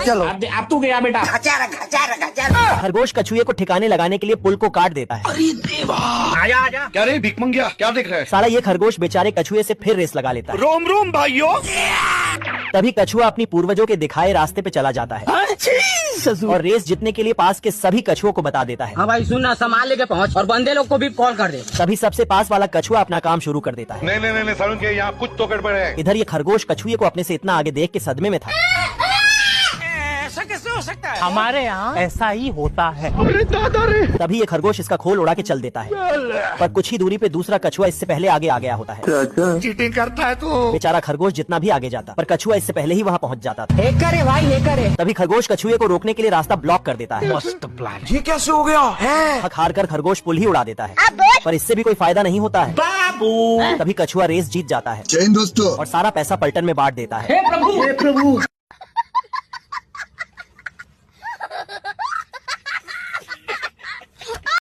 चलो अब तू गया बेटा। खरगोश कछुए को ठिकाने लगाने के लिए पुल को काट देता है। आजा आजा। क्या रे भिख मंगिया, क्या देख रहा है? साला ये खरगोश बेचारे कछुए से फिर रेस लगा लेता है। रोम रोम भाइयों। तभी कछुआ अपनी पूर्वजों के दिखाए रास्ते पे चला जाता है और रेस जीतने के लिए पास के सभी कछुओं को बता देता है। हाँ भाई सुन ना, सामान लेके पहुँच और बंदे लोग को भी कॉल कर दे। तभी सबसे पास वाला कछुआ अपना काम शुरू कर देता है। नहीं सारुण के यहाँ कुछ तो गड़बड़ है। इधर ये खरगोश कछुए को अपने से इतना आगे देख के सदमे में था। ऐसा कैसे हो सकता है? हमारे यहाँ ऐसा ही होता है। तभी ये खरगोश इसका खोल उड़ा के चल देता है, पर कुछ ही दूरी पे दूसरा कछुआ इससे पहले आगे आ गया होता है। चीटिंग करता है तू। बेचारा खरगोश जितना भी आगे जाता, पर कछुआ इससे पहले ही वहाँ पहुँच जाता था। एक करे भाई, एक करे। तभी खरगोश कछुए को रोकने के लिए रास्ता ब्लॉक कर देता है। मस्त प्लान। ये कैसे हो गया है? थक हार कर खरगोश पुल ही उड़ा देता है, पर इससे भी कोई फायदा नहीं होता है। बाबू तभी कछुआ रेस जीत जाता है जय हिंद दोस्तों। और सारा पैसा पलटन में बांट देता है। हे प्रभु।